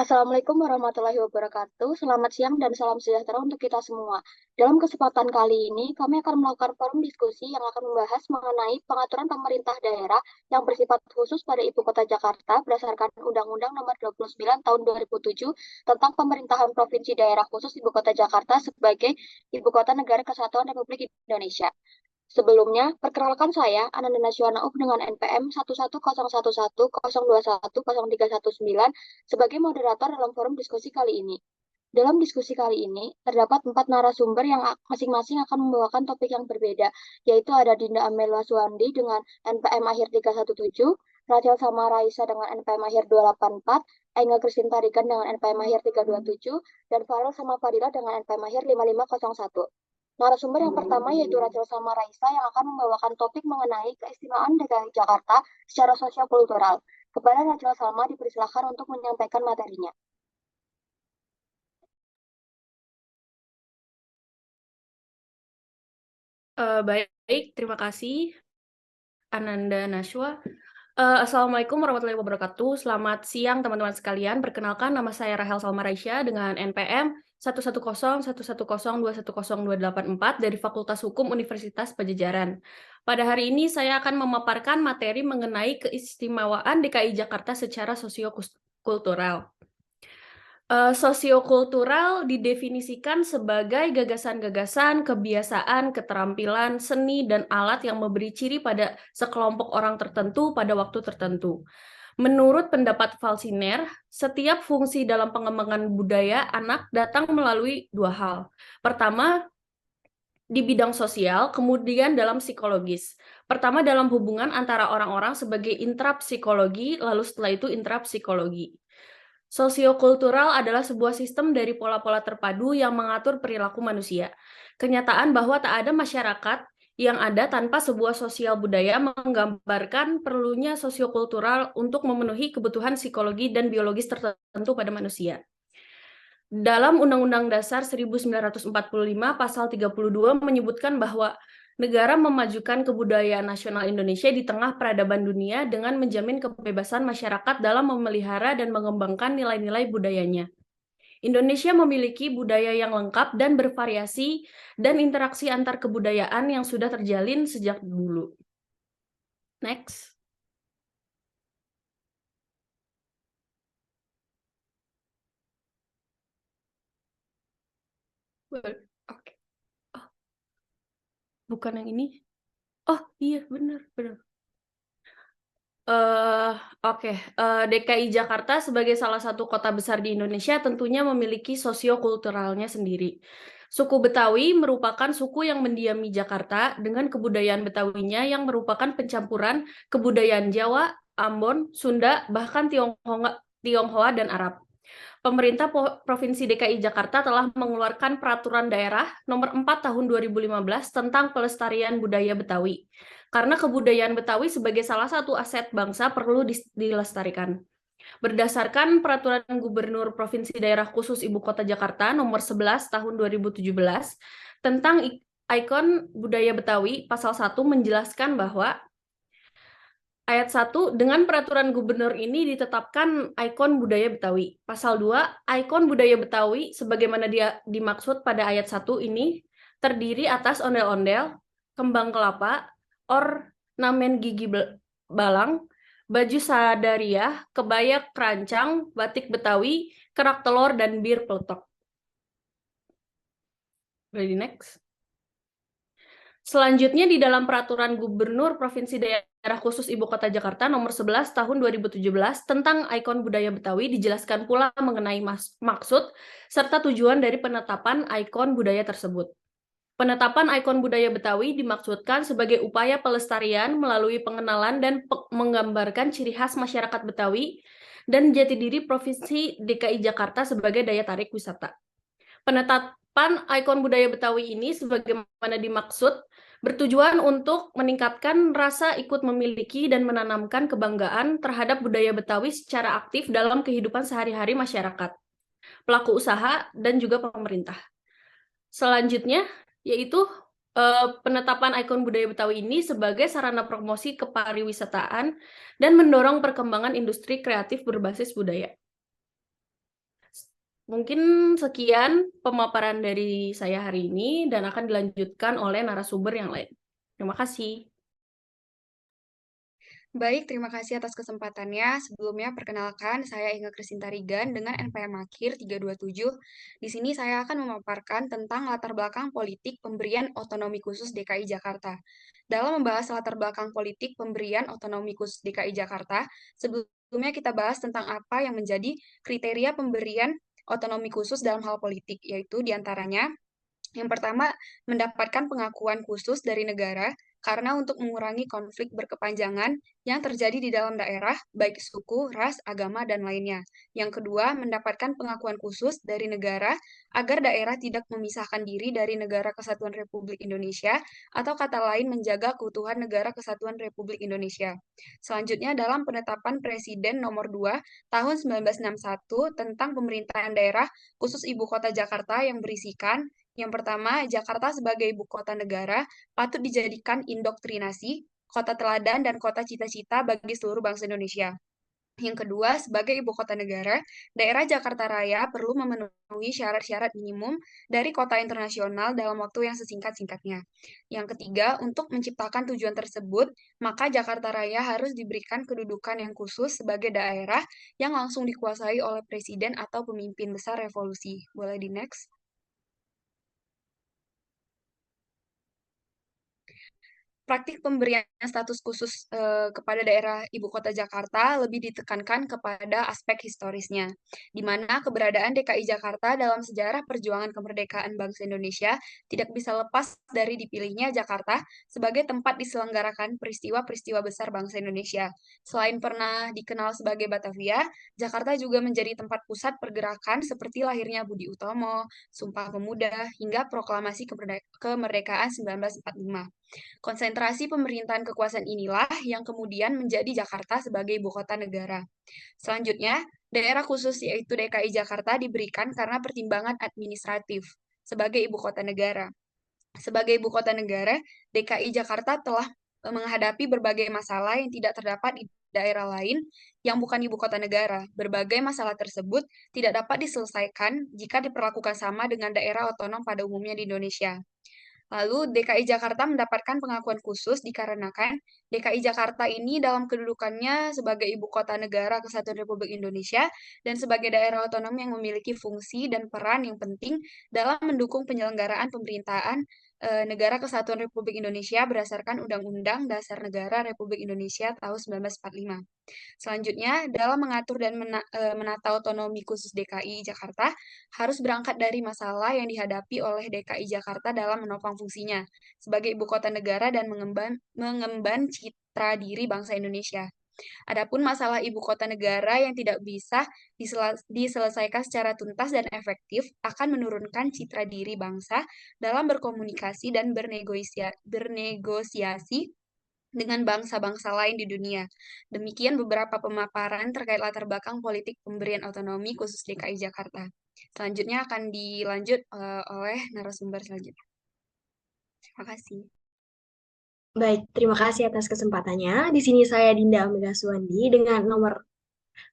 Assalamualaikum warahmatullahi wabarakatuh. Selamat siang dan salam sejahtera untuk kita semua. Dalam kesempatan kali ini, kami akan melakukan forum diskusi yang akan membahas mengenai pengaturan pemerintah daerah yang bersifat khusus pada Ibu Kota Jakarta berdasarkan Undang-Undang Nomor 29 Tahun 2007 tentang Pemerintahan Provinsi Daerah Khusus Ibu Kota Jakarta sebagai Ibu Kota Negara Kesatuan Republik Indonesia. Sebelumnya, perkenalkan saya Ananda Naswana UP dengan NPM 110110210319 sebagai moderator dalam forum diskusi kali ini. Dalam diskusi kali ini, terdapat 4 narasumber yang masing-masing akan membawakan topik yang berbeda, yaitu ada Dinda Amelia Suwandi dengan NPM akhir 317, Rachel Samaraisa dengan NPM akhir 284, Engel Kristin Tarigan dengan NPM akhir 327, dan Farel sama Fadila dengan NPM akhir 5501. Narasumber yang pertama yaitu Rachel sama Raisa yang akan membawakan topik mengenai keistimewaan DKI Jakarta secara sosial kultural. Kepada Rachel Salma dipersilakan untuk menyampaikan materinya. Baik, terima kasih Ananda Nashwa. Assalamualaikum warahmatullahi wabarakatuh. Selamat siang teman-teman sekalian. Perkenalkan, nama saya Rahel Salma Raisya dengan NPM 11011021028 dari Fakultas Hukum Universitas Padjadjaran. Pada hari ini saya akan memaparkan materi mengenai keistimewaan DKI Jakarta secara sosiokultural. Sosiokultural didefinisikan sebagai gagasan-gagasan, kebiasaan, keterampilan, seni, dan alat yang memberi ciri pada sekelompok orang tertentu pada waktu tertentu. Menurut pendapat Falsiner, setiap fungsi dalam pengembangan budaya anak datang melalui dua hal. Pertama, di bidang sosial, kemudian dalam psikologis. Pertama, dalam hubungan antara orang-orang sebagai intrapsikologi, lalu setelah itu intrapsikologi. Sosiokultural adalah sebuah sistem dari pola-pola terpadu yang mengatur perilaku manusia. Kenyataan bahwa tak ada masyarakat yang ada tanpa sebuah sosial budaya menggambarkan perlunya sosiokultural untuk memenuhi kebutuhan psikologi dan biologis tertentu pada manusia. Dalam Undang-Undang Dasar 1945 Pasal 32 menyebutkan bahwa negara memajukan kebudayaan nasional Indonesia di tengah peradaban dunia dengan menjamin kebebasan masyarakat dalam memelihara dan mengembangkan nilai-nilai budayanya. Indonesia memiliki budaya yang lengkap dan bervariasi dan interaksi antar kebudayaan yang sudah terjalin sejak dulu. Next. Oke. Oh, bukan yang ini. Oh, iya, benar. DKI Jakarta sebagai salah satu kota besar di Indonesia tentunya memiliki sosiokulturalnya sendiri. Suku Betawi merupakan suku yang mendiami Jakarta dengan kebudayaan Betawinya yang merupakan pencampuran kebudayaan Jawa, Ambon, Sunda, bahkan Tionghoa dan Arab. Pemerintah Provinsi DKI Jakarta telah mengeluarkan Peraturan Daerah Nomor 4 Tahun 2015 tentang pelestarian budaya Betawi. Karena kebudayaan Betawi sebagai salah satu aset bangsa perlu dilestarikan. Berdasarkan Peraturan Gubernur Provinsi Daerah Khusus Ibu Kota Jakarta Nomor 11 Tahun 2017 tentang ikon budaya Betawi, Pasal 1 menjelaskan bahwa Ayat 1, dengan peraturan gubernur ini ditetapkan ikon budaya Betawi. Pasal 2, ikon budaya Betawi sebagaimana dia dimaksud pada ayat 1 ini terdiri atas ondel-ondel, kembang kelapa, ornamen gigi balang, baju sadariah, kebaya kerancang, batik Betawi, kerak telur, dan bir peletok. Ready, next. Selanjutnya di dalam Peraturan Gubernur Provinsi Daerah Khusus Ibu Kota Jakarta Nomor 11 Tahun 2017 tentang ikon budaya Betawi dijelaskan pula mengenai maksud serta tujuan dari penetapan ikon budaya tersebut. Penetapan ikon budaya Betawi dimaksudkan sebagai upaya pelestarian melalui pengenalan dan menggambarkan ciri khas masyarakat Betawi dan jati diri Provinsi DKI Jakarta sebagai daya tarik wisata. Penetapan ikon budaya Betawi ini sebagaimana dimaksud bertujuan untuk meningkatkan rasa ikut memiliki dan menanamkan kebanggaan terhadap budaya Betawi secara aktif dalam kehidupan sehari-hari masyarakat, pelaku usaha, dan juga pemerintah. Selanjutnya, yaitu penetapan ikon budaya Betawi ini sebagai sarana promosi kepariwisataan dan mendorong perkembangan industri kreatif berbasis budaya. Mungkin sekian pemaparan dari saya hari ini dan akan dilanjutkan oleh narasumber yang lain. Terima kasih. Baik, terima kasih atas kesempatannya. Sebelumnya, perkenalkan, saya Inge Krisinta Rigan dengan NPM Akhir 327. Di sini saya akan memaparkan tentang latar belakang politik pemberian otonomi khusus DKI Jakarta. Dalam membahas latar belakang politik pemberian otonomi khusus DKI Jakarta, sebelumnya kita bahas tentang apa yang menjadi kriteria pemberian otonomi khusus dalam hal politik, yaitu diantaranya yang pertama, mendapatkan pengakuan khusus dari negara karena untuk mengurangi konflik berkepanjangan yang terjadi di dalam daerah, baik suku, ras, agama, dan lainnya. Yang kedua, mendapatkan pengakuan khusus dari negara agar daerah tidak memisahkan diri dari Negara Kesatuan Republik Indonesia atau kata lain menjaga keutuhan Negara Kesatuan Republik Indonesia. Selanjutnya, dalam penetapan Presiden nomor 2 tahun 1961 tentang pemerintahan daerah khusus Ibu Kota Jakarta yang berisikan yang pertama, Jakarta sebagai ibu kota negara patut dijadikan indoktrinasi, kota teladan, dan kota cita-cita bagi seluruh bangsa Indonesia. Yang kedua, sebagai ibu kota negara, daerah Jakarta Raya perlu memenuhi syarat-syarat minimum dari kota internasional dalam waktu yang sesingkat-singkatnya. Yang ketiga, untuk menciptakan tujuan tersebut, maka Jakarta Raya harus diberikan kedudukan yang khusus sebagai daerah yang langsung dikuasai oleh presiden atau pemimpin besar revolusi. Boleh di next? Praktik pemberian status khusus kepada daerah ibu kota Jakarta lebih ditekankan kepada aspek historisnya, di mana keberadaan DKI Jakarta dalam sejarah perjuangan kemerdekaan bangsa Indonesia tidak bisa lepas dari dipilihnya Jakarta sebagai tempat diselenggarakan peristiwa-peristiwa besar bangsa Indonesia. Selain pernah dikenal sebagai Batavia, Jakarta juga menjadi tempat pusat pergerakan seperti lahirnya Budi Utomo, Sumpah Pemuda, hingga Proklamasi Kemerdekaan 1945. Konsentrasi pemerintahan kekuasaan inilah yang kemudian menjadi Jakarta sebagai ibu kota negara. Selanjutnya, daerah khusus yaitu DKI Jakarta diberikan karena pertimbangan administratif sebagai ibu kota negara. Sebagai ibu kota negara, DKI Jakarta telah menghadapi berbagai masalah yang tidak terdapat di daerah lain yang bukan ibu kota negara. Berbagai masalah tersebut tidak dapat diselesaikan jika diperlakukan sama dengan daerah otonom pada umumnya di Indonesia. Lalu DKI Jakarta mendapatkan pengakuan khusus dikarenakan DKI Jakarta ini dalam kedudukannya sebagai ibu kota negara Kesatuan Republik Indonesia dan sebagai daerah otonom yang memiliki fungsi dan peran yang penting dalam mendukung penyelenggaraan pemerintahan Negara Kesatuan Republik Indonesia berdasarkan Undang-Undang Dasar Negara Republik Indonesia tahun 1945. Selanjutnya, dalam mengatur dan menata otonomi khusus DKI Jakarta, harus berangkat dari masalah yang dihadapi oleh DKI Jakarta dalam menopang fungsinya sebagai ibu kota negara dan mengemban citra diri bangsa Indonesia. Adapun masalah ibu kota negara yang tidak bisa diselesaikan secara tuntas dan efektif akan menurunkan citra diri bangsa dalam berkomunikasi dan bernegosiasi dengan bangsa-bangsa lain di dunia. Demikian beberapa pemaparan terkait latar belakang politik pemberian otonomi khusus DKI Jakarta. Selanjutnya akan dilanjut oleh narasumber selanjutnya. Terima kasih. Baik, terima kasih atas kesempatannya. Di sini saya Dinda Amelia Suwandi dengan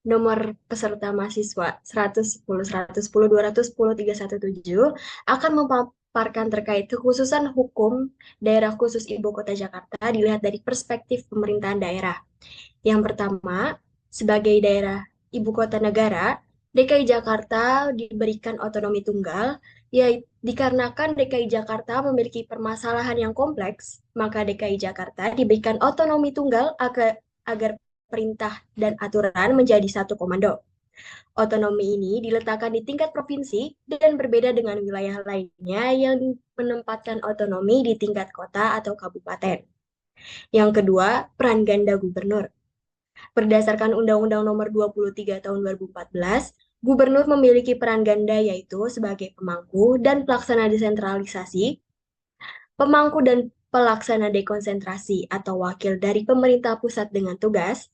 nomor peserta mahasiswa 110, 110, 210, 317 akan memaparkan terkait kekhususan hukum daerah khusus Ibu Kota Jakarta dilihat dari perspektif pemerintahan daerah. Yang pertama, sebagai daerah Ibu Kota Negara, DKI Jakarta diberikan otonomi tunggal, yaitu dikarenakan DKI Jakarta memiliki permasalahan yang kompleks, maka DKI Jakarta diberikan otonomi tunggal agar perintah dan aturan menjadi satu komando. Otonomi ini diletakkan di tingkat provinsi dan berbeda dengan wilayah lainnya yang menempatkan otonomi di tingkat kota atau kabupaten. Yang kedua, peran ganda gubernur. Berdasarkan Undang-Undang Nomor 23 Tahun 2014, gubernur memiliki peran ganda yaitu sebagai pemangku dan pelaksana desentralisasi, pemangku dan pelaksana dekonsentrasi atau wakil dari pemerintah pusat dengan tugas,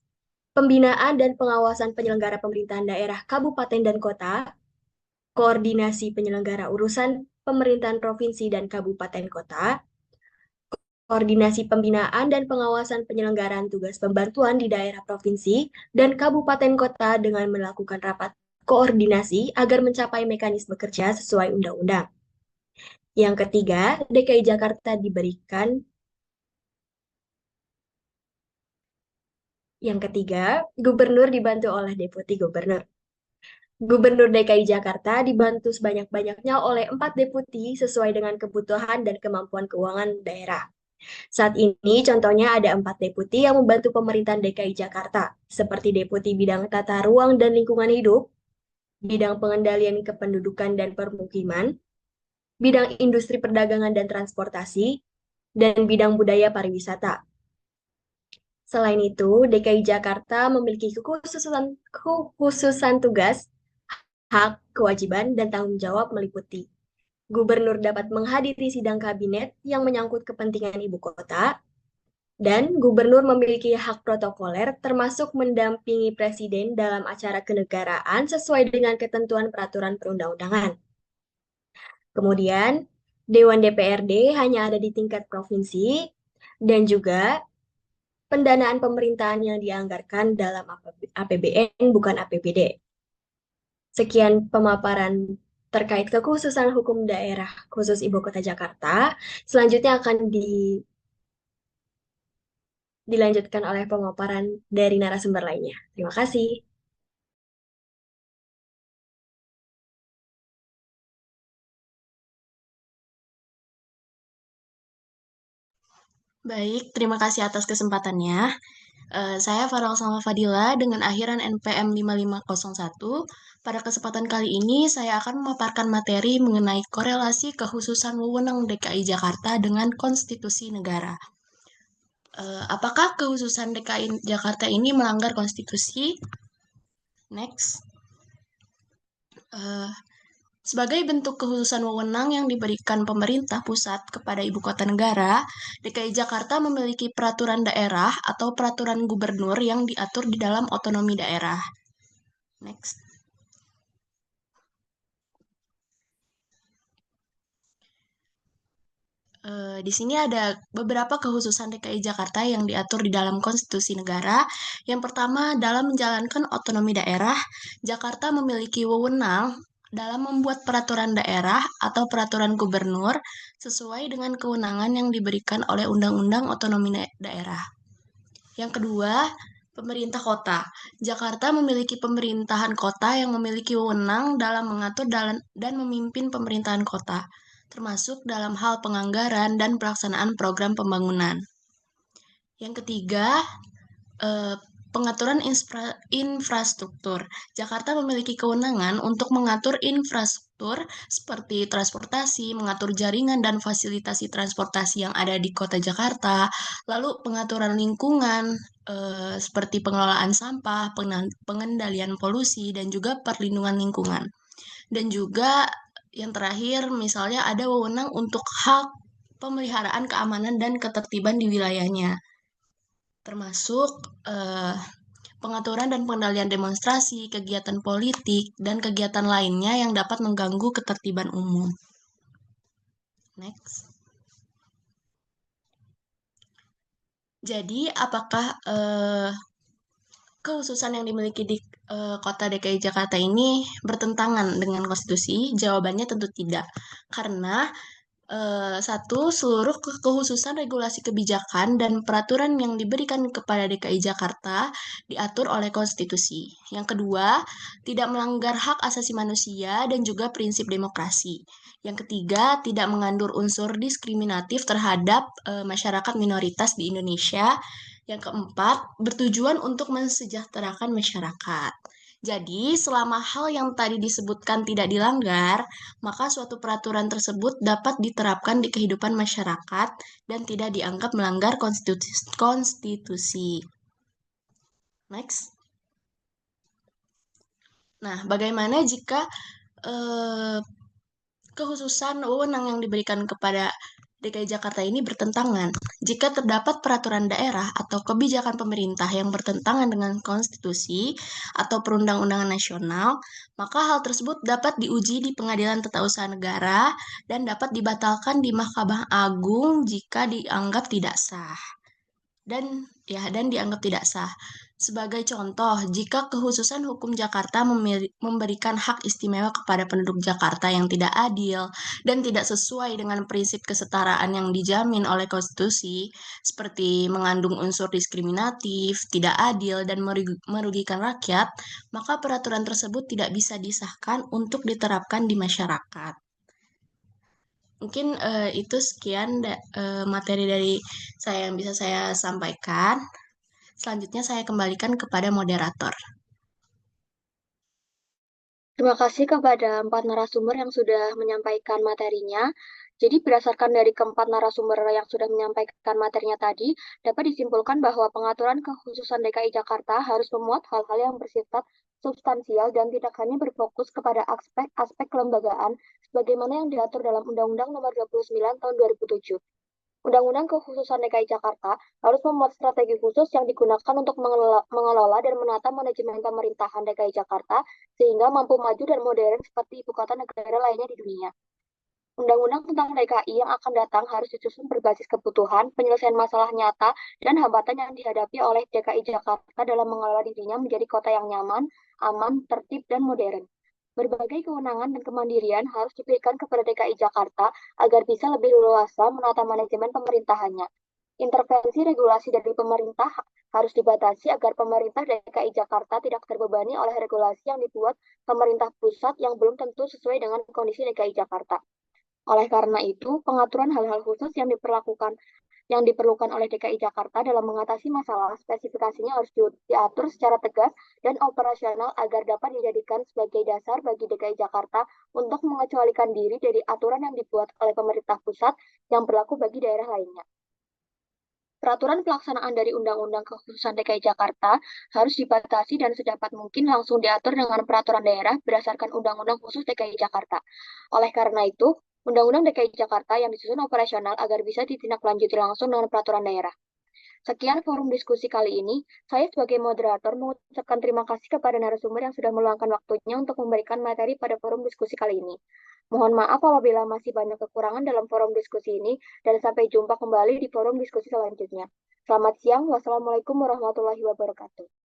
pembinaan dan pengawasan penyelenggara pemerintahan daerah kabupaten dan kota, koordinasi penyelenggara urusan pemerintahan provinsi dan kabupaten kota, koordinasi pembinaan dan pengawasan penyelenggaraan tugas pembantuan di daerah provinsi dan kabupaten kota dengan melakukan rapat koordinasi agar mencapai mekanisme kerja sesuai undang-undang. Yang ketiga, DKI Jakarta diberikan Yang ketiga, gubernur dibantu oleh deputi gubernur. Gubernur DKI Jakarta dibantu sebanyak-banyaknya oleh 4 deputi sesuai dengan kebutuhan dan kemampuan keuangan daerah. Saat ini contohnya ada 4 deputi yang membantu pemerintahan DKI Jakarta, seperti Deputi Bidang Tata Ruang dan Lingkungan Hidup, Bidang Pengendalian Kependudukan dan Permukiman, Bidang Industri Perdagangan dan Transportasi, dan Bidang Budaya Pariwisata. Selain itu, DKI Jakarta memiliki kekhususan tugas, hak, kewajiban, dan tanggung jawab meliputi Gubernur dapat menghadiri sidang kabinet yang menyangkut kepentingan ibu kota, dan Gubernur memiliki hak protokoler termasuk mendampingi Presiden dalam acara kenegaraan sesuai dengan ketentuan peraturan perundang-undangan. Kemudian, Dewan DPRD hanya ada di tingkat provinsi, dan juga pendanaan pemerintahan yang dianggarkan dalam APBN bukan APBD. Sekian pemaparan terkait kekhususan hukum daerah khusus Ibu Kota Jakarta. Selanjutnya akan dilanjutkan oleh pemaparan dari narasumber lainnya. Terima kasih. Baik, terima kasih atas kesempatannya. Saya Farel Salma Fadila dengan akhiran NPM 5501. Pada kesempatan kali ini, saya akan memaparkan materi mengenai korelasi kekhususan wewenang DKI Jakarta dengan konstitusi negara. Apakah kekhususan DKI Jakarta ini melanggar konstitusi? Next. Sebagai bentuk kekhususan wewenang yang diberikan pemerintah pusat kepada ibu kota negara, DKI Jakarta memiliki peraturan daerah atau peraturan gubernur yang diatur di dalam otonomi daerah. Next. Di sini ada beberapa kekhususan DKI Jakarta yang diatur di dalam konstitusi negara. Yang pertama, dalam menjalankan otonomi daerah, Jakarta memiliki wewenang dalam membuat peraturan daerah atau peraturan gubernur sesuai dengan kewenangan yang diberikan oleh Undang-Undang Otonomi Daerah. Yang kedua, pemerintah kota. Jakarta memiliki pemerintahan kota yang memiliki wewenang dalam mengatur dan memimpin pemerintahan kota, termasuk dalam hal penganggaran dan pelaksanaan program pembangunan. Yang ketiga, pengaturan infrastruktur. Jakarta memiliki kewenangan untuk mengatur infrastruktur seperti transportasi, mengatur jaringan dan fasilitasi transportasi yang ada di kota Jakarta, lalu pengaturan lingkungan seperti pengelolaan sampah, pengendalian polusi, dan juga perlindungan lingkungan. Dan juga yang terakhir, misalnya ada wewenang untuk hak pemeliharaan keamanan dan ketertiban di wilayahnya, termasuk pengaturan dan pengendalian demonstrasi, kegiatan politik, dan kegiatan lainnya yang dapat mengganggu ketertiban umum. Next. Jadi, apakah kekhususan yang dimiliki di kota DKI Jakarta ini bertentangan dengan konstitusi? Jawabannya tentu tidak. Karena satu, seluruh kekhususan regulasi kebijakan dan peraturan yang diberikan kepada DKI Jakarta diatur oleh konstitusi. Yang kedua, tidak melanggar hak asasi manusia dan juga prinsip demokrasi. Yang ketiga, tidak mengandung unsur diskriminatif terhadap masyarakat minoritas di Indonesia. Yang keempat, bertujuan untuk mensejahterakan masyarakat. Jadi, selama hal yang tadi disebutkan tidak dilanggar, maka suatu peraturan tersebut dapat diterapkan di kehidupan masyarakat dan tidak dianggap melanggar konstitusi. Next. Nah, bagaimana jika kekhususan wewenang yang diberikan kepada DKI Jakarta ini bertentangan? Jika terdapat peraturan daerah atau kebijakan pemerintah yang bertentangan dengan konstitusi atau perundang-undangan nasional, maka hal tersebut dapat diuji di Pengadilan Tata Usaha Negara dan dapat dibatalkan di Mahkamah Agung jika dianggap tidak sah. Dan ya, dan dianggap tidak sah. Sebagai contoh, jika kehususan hukum Jakarta memberikan hak istimewa kepada penduduk Jakarta yang tidak adil dan tidak sesuai dengan prinsip kesetaraan yang dijamin oleh konstitusi, seperti mengandung unsur diskriminatif, tidak adil, dan merugikan rakyat, maka peraturan tersebut tidak bisa disahkan untuk diterapkan di masyarakat. Mungkin itu sekian materi dari saya yang bisa saya sampaikan. Selanjutnya saya kembalikan kepada moderator. Terima kasih kepada 4 narasumber yang sudah menyampaikan materinya. Jadi berdasarkan dari keempat narasumber yang sudah menyampaikan materinya tadi, dapat disimpulkan bahwa pengaturan kekhususan DKI Jakarta harus memuat hal-hal yang bersifat substansial dan tidak hanya berfokus kepada aspek kelembagaan sebagaimana yang diatur dalam Undang-Undang Nomor 29 Tahun 2007. Undang-Undang Kekhususan DKI Jakarta harus memuat strategi khusus yang digunakan untuk mengelola dan menata manajemen pemerintahan DKI Jakarta sehingga mampu maju dan modern seperti ibu kota negara lainnya di dunia. Undang-undang tentang DKI yang akan datang harus disusun berbasis kebutuhan, penyelesaian masalah nyata, dan hambatan yang dihadapi oleh DKI Jakarta dalam mengelola dirinya menjadi kota yang nyaman, aman, tertib, dan modern. Berbagai kewenangan dan kemandirian harus diberikan kepada DKI Jakarta agar bisa lebih leluasa menata manajemen pemerintahannya. Intervensi regulasi dari pemerintah harus dibatasi agar pemerintah DKI Jakarta tidak terbebani oleh regulasi yang dibuat pemerintah pusat yang belum tentu sesuai dengan kondisi DKI Jakarta. Oleh karena itu, pengaturan hal-hal khusus yang diperlukan oleh DKI Jakarta dalam mengatasi masalah spesifikasinya harus diatur secara tegas dan operasional agar dapat dijadikan sebagai dasar bagi DKI Jakarta untuk mengecualikan diri dari aturan yang dibuat oleh pemerintah pusat yang berlaku bagi daerah lainnya. Peraturan pelaksanaan dari Undang-Undang Kekhususan DKI Jakarta harus dibatasi dan sedapat mungkin langsung diatur dengan peraturan daerah berdasarkan Undang-Undang Khusus DKI Jakarta. Oleh karena itu, Undang-Undang DKI Jakarta yang disusun operasional agar bisa ditindaklanjuti langsung dengan peraturan daerah. Sekian forum diskusi kali ini. Saya sebagai moderator mengucapkan terima kasih kepada narasumber yang sudah meluangkan waktunya untuk memberikan materi pada forum diskusi kali ini. Mohon maaf apabila masih banyak kekurangan dalam forum diskusi ini, dan sampai jumpa kembali di forum diskusi selanjutnya. Selamat siang, wassalamualaikum warahmatullahi wabarakatuh.